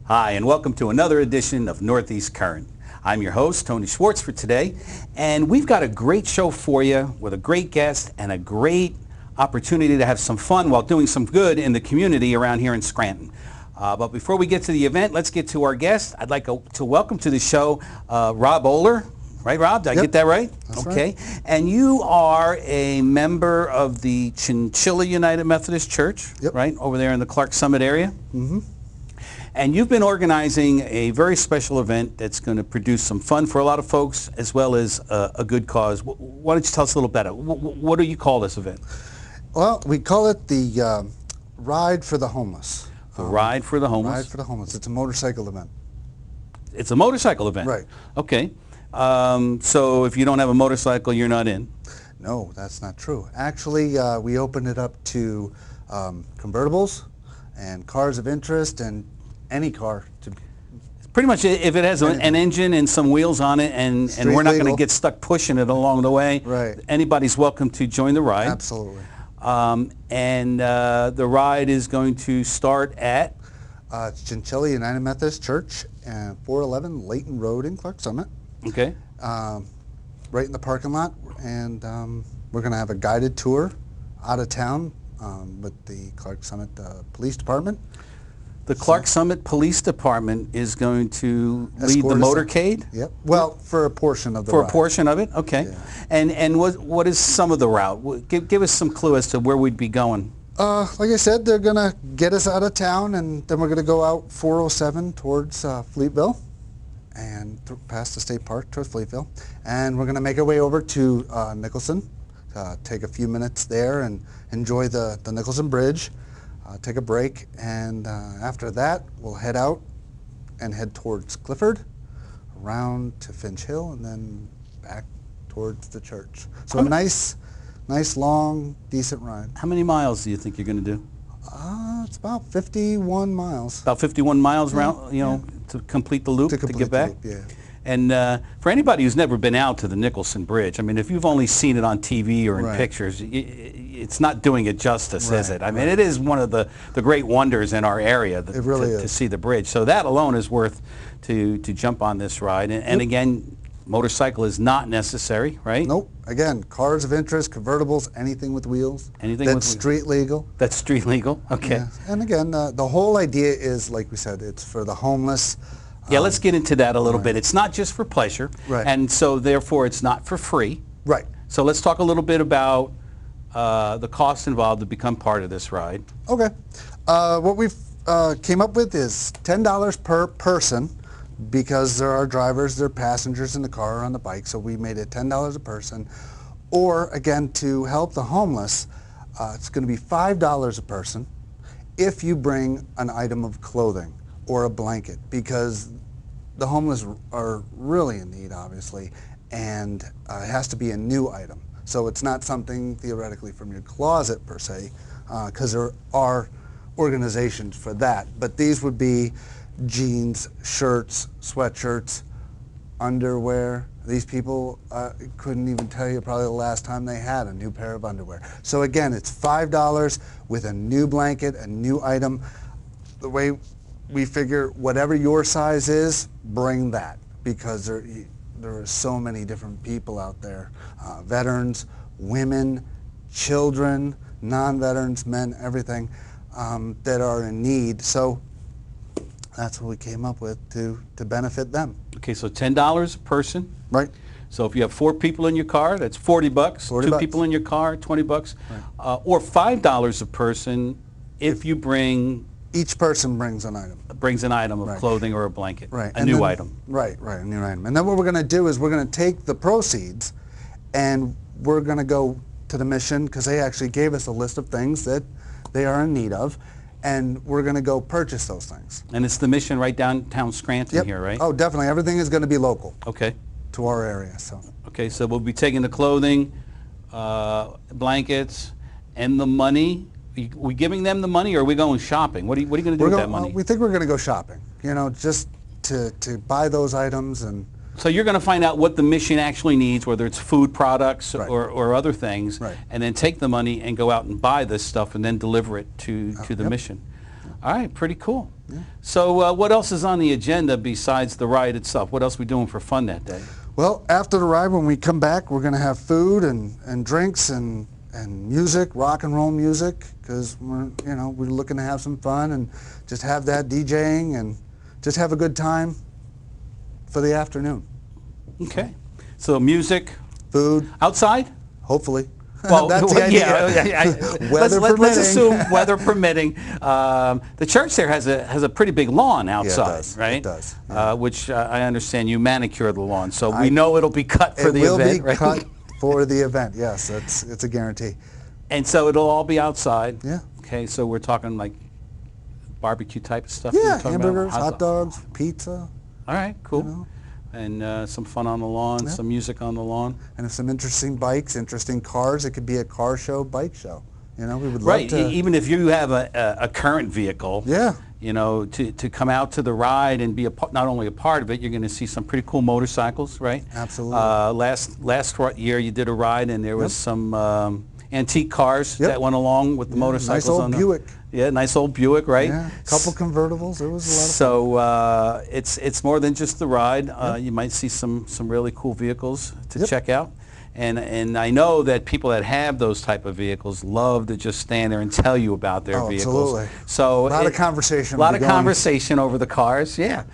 Hi, and welcome to another edition of Northeast Current. I'm your host, Tony Schwartz, for today, and we've got a great show for you with a great guest and a great opportunity to have some fun while doing some good in the community around here in Scranton. But before we get to the event, let's get to our guest. I'd like to welcome to the show Rob Oler. Right, Rob? Did I get that right? That's okay. Right. And you are a member of the Chinchilla United Methodist Church, right, over there in the Clark Summit area? Mm-hmm. And you've been organizing a very special event that's going to produce some fun for a lot of folks as well as a good cause. Why don't you tell us a little better? What do you call this event? Well, we call it the Ride for the Homeless. The Ride for the Homeless? Ride for the Homeless. It's a motorcycle event. It's a motorcycle event? Right. Okay. So if you don't have a motorcycle, you're not in? No, that's not true. Actually, we opened it up to convertibles and cars of interest and any car. Pretty much if it has an engine and some wheels on it and we're not going to get stuck pushing it along the way, right. Anybody's welcome to join the ride. Absolutely. And the ride is going to start at? Chinchilla United Methodist Church, 411 Layton Road in Clark Summit. Okay. Right in the parking lot, and we're going to have a guided tour out of town with the Clark Summit Police Department. The Clark Summit Police Department is going to lead the motorcade? Yep. Well, for a portion of the route. For a portion of it? Okay. Yeah. And what is some of the route? Give us some clue as to where we'd be going. Like I said, they're going to get us out of town, and then we're going to go out 407 towards Fleetville and past the state park towards Fleetville. And we're going to make our way over to Nicholson, take a few minutes there and enjoy the Nicholson Bridge. Take a break, and after that we'll head out and head towards Clifford, around to Finch Hill, and then back towards the church. So a nice long, decent ride. How many miles do you think you're going to do? It's about 51 miles. About 51 miles around, to complete the loop, to get back? The loop, yeah. And for anybody who's never been out to the Nicholson Bridge, I mean, if you've only seen it on TV or in pictures, it's not doing it justice, is it? I mean, it is one of the great wonders in our area it really is. To see the bridge. So that alone is worth to jump on this ride. And again, motorcycle is not necessary, right? Nope. Again, cars of interest, convertibles, anything with wheels. Anything that's street legal. That's street legal. Okay. Yeah. And again, the whole idea is, like we said, it's for the homeless. Yeah, let's get into that a little bit. It's not just for pleasure, and so therefore it's not for free. Right. So let's talk a little bit about the cost involved to become part of this ride. Okay. What we've came up with is $10 per person, because there are drivers, there are passengers in the car or on the bike, so we made it $10 a person. Or, again, to help the homeless, it's going to be $5 a person if you bring an item of clothing or a blanket, because the homeless are really in need, obviously, and it has to be a new item. So it's not something theoretically from your closet per se, because there are organizations for that. But these would be jeans, shirts, sweatshirts, underwear. These people couldn't even tell you probably the last time they had a new pair of underwear. So again, it's $5 with a new blanket, a new item. The way we figure, whatever your size is, bring that, because there are so many different people out there, veterans, women, children, non-veterans, men, everything, that are in need. So that's what we came up with to benefit them. Okay, so $10 a person. Right. So if you have 4 people in your car, that's $40. 2 people in your car, $20. Right. Or $5 a person if you bring... Each person brings an item. Brings an item of clothing or a blanket. Right. A new item. Right, a new item. And then what we're going to do is we're going to take the proceeds and we're going to go to the mission, because they actually gave us a list of things that they are in need of, and we're going to go purchase those things. And it's the mission right downtown Scranton here, right? Oh, definitely. Everything is going to be local. Okay. To our area. So. Okay, so we'll be taking the clothing, blankets, and the money. Are we giving them the money, or are we going shopping? What are you going to do with that money? We think we're going to go shopping, just to buy those items. And so you're going to find out what the mission actually needs, whether it's food products or other things, and then take the money and go out and buy this stuff and then deliver it to the mission. All right, pretty cool. So what else is on the agenda besides the ride itself? What else are we doing for fun that day? Well, after the ride, when we come back, we're going to have food and drinks and music, rock and roll music, because we're looking to have some fun and just have that DJing and just have a good time for the afternoon. Okay. So music, food, outside? Hopefully. Well, that's the idea. Let's assume weather permitting. The church there has a pretty big lawn outside, yeah, it does. right? It does. Yeah. Which I understand you manicure the lawn, so we know it'll be cut for the event, It will be right? cut for the event. Yes, it's a guarantee. And so it'll all be outside. Yeah. Okay, so we're talking like barbecue type of stuff. Yeah, hamburgers, hot dogs, pizza. All right, cool. And some fun on the lawn, some music on the lawn. And some interesting bikes, interesting cars. It could be a car show, bike show. We would love to. Even if you have a current vehicle, to come out to the ride and be not only a part of it, you're going to see some pretty cool motorcycles, right? Absolutely. Last year you did a ride and there was some antique cars that went along with the motorcycles. Nice old Buick. Yeah, nice old Buick, right? Yeah, a couple convertibles. It was a lot of fun. So it's more than just the ride. You might see some really cool vehicles to check out. And I know that people that have those type of vehicles love to just stand there and tell you about their vehicles. Absolutely. So a lot of conversation. A lot of conversation over the cars, yeah.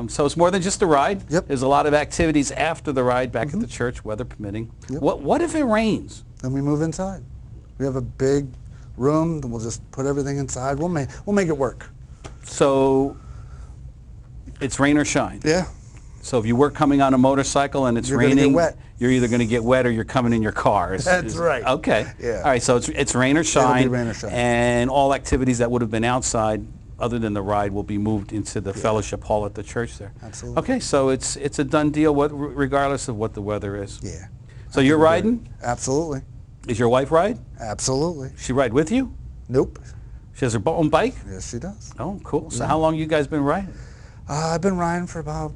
So it's more than just a ride. Yep. There's a lot of activities after the ride back at the church, weather permitting. Yep. What if it rains? Then we move inside. We have a big room. We'll just put everything inside. We'll make it work. So it's rain or shine. Yeah. So if you were coming on a motorcycle and it's raining, you're either going to get wet or you're coming in your car. That's right. Okay. Yeah. All right. So it's rain or shine. It'll be rain or shine. And all activities that would have been outside, other than the ride, will be moved into the fellowship hall at the church there. Absolutely. Okay. So it's a done deal, regardless of what the weather is. Yeah. So you're riding? Absolutely. Is your wife ride? Absolutely. She ride with you? Nope. She has her own bike? Yes, she does. Oh, cool. So how long you guys been riding? I've been riding for about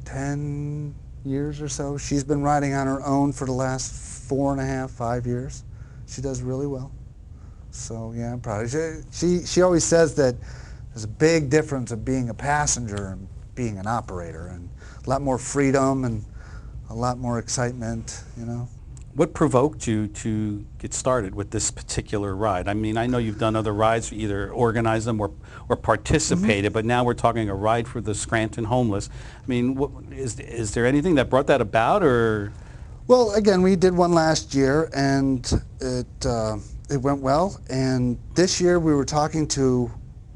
10 years or so. She's been riding on her own for the last 4.5, 5 years. She does really well. So yeah, I'm proud of her. She always says that there's a big difference of being a passenger and being an operator, and a lot more freedom and a lot more excitement, What provoked you to get started with this particular ride? I mean, I know you've done other rides, either organized them or participated, but now we're talking a ride for the Scranton homeless. I mean, is there anything that brought that about, or? Well, again, we did one last year, and it went well. And this year we were talking to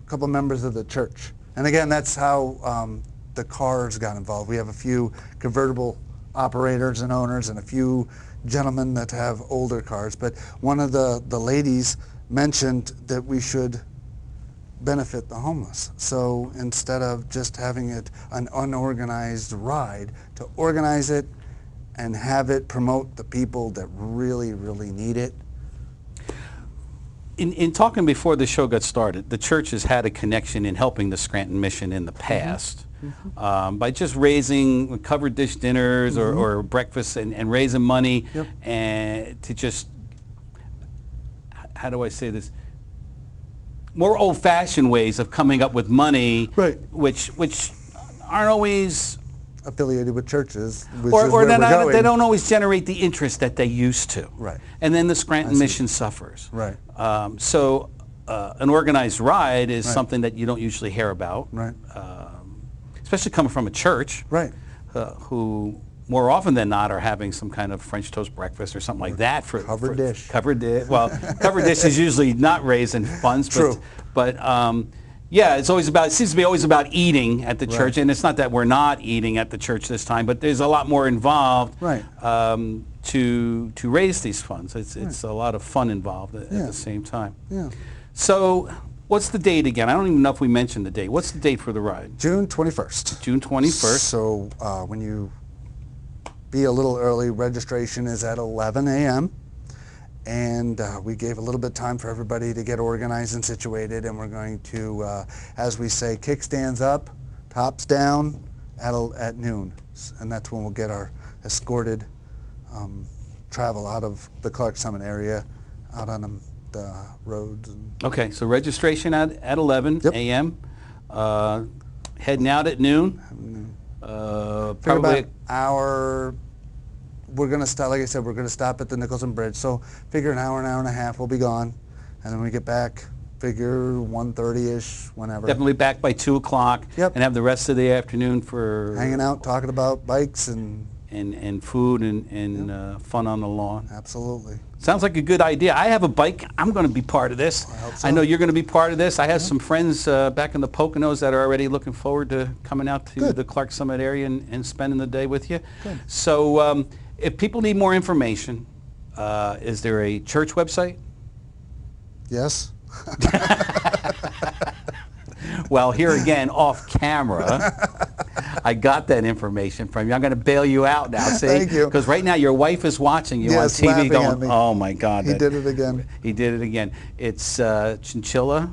a couple members of the church. And again, that's how the cars got involved. We have a few convertible operators and owners and a few gentlemen that have older cars, but one of the ladies mentioned that we should benefit the homeless. So instead of just having it an unorganized ride, to organize it and have it promote the people that really, really need it. In talking before the show got started, the church has had a connection in helping the Scranton Mission in the past. By just raising covered dish dinners or breakfast and raising money and to just, how do I say this, more old-fashioned ways of coming up with money, which aren't always affiliated with churches, which or is where we're going. they don't always generate the interest that they used to. Right. And then the Scranton Mission suffers. Right. So an organized ride is something that you don't usually hear about. Right. Especially coming from a church, who more often than not are having some kind of French toast breakfast or something like that for covered dish. Covered dish. Well, covered dish is usually not raising funds, but yeah, it's always about. It seems to be always about eating at the church, and it's not that we're not eating at the church this time, but there's a lot more involved to raise these funds. It's a lot of fun involved at the same time. Yeah. So. What's the date again? I don't even know if we mentioned the date. What's the date for the ride? June 21st. June 21st. So when you be a little early, registration is at 11 a.m. And we gave a little bit of time for everybody to get organized and situated. And we're going to, as we say, kickstands up, tops down at noon. And that's when we'll get our escorted travel out of the Clark Summit area out on roads. And Okay, so registration at 11 Yep. a.m. Heading out at noon. figure Probably about an hour. We're gonna stop. Like I said, we're gonna stop at the Nicholson Bridge. So figure an hour and a half. We'll be gone, and then we get back. Figure 1:30ish, whenever. definitely back by 2 o'clock. Yep. And have the rest of the afternoon for Hanging out, talking about bikes, and and food and fun on the lawn. absolutely. Sounds like a good idea. I have a bike. I'm going to be part of this. I hope so. I know you're going to be part of this. I have some friends back in the Poconos that are already looking forward to coming out to Good. the Clark Summit area and spending the day with you. Good. So if people need more information, is there a church website? Yes. Well, here again, off camera, I got that information from you. I'm going to bail you out now, see? Thank you. Because right now your wife is watching you Yes, on TV laughing going, at me. oh my God. He that- did it again. He did it again. It's Chinchilla,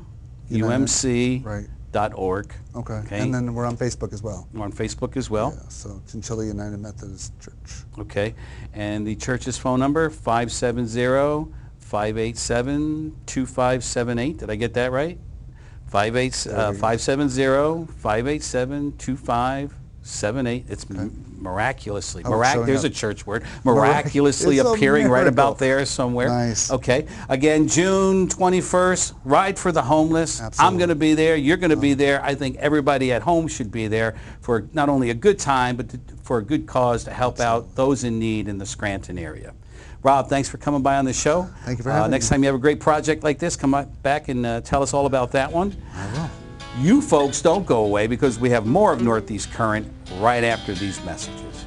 United. UMC.org. Okay. Okay. And then we're on Facebook as well. We're on Facebook as well. Yeah, so Chinchilla United Methodist Church. Okay. And the church's phone number, 570-587-2578. Did I get that right? 570-587-2578. It's miraculously, Oh, it's showing there's a up. church word, miraculously It's a appearing right miracle. about there somewhere. Nice. Okay. Again, June 21st, Ride for the Homeless. I'm Absolutely. going to be there. You're going to be there. I think everybody at home should be there for not only a good time, but for a good cause to help out those in need in the Scranton area. Rob, thanks for coming by on the show. Thank you for having Next me. time you have a great project like this, come back and tell us all about that one. I will. You folks don't go away because we have more of Northeast Current right after these messages.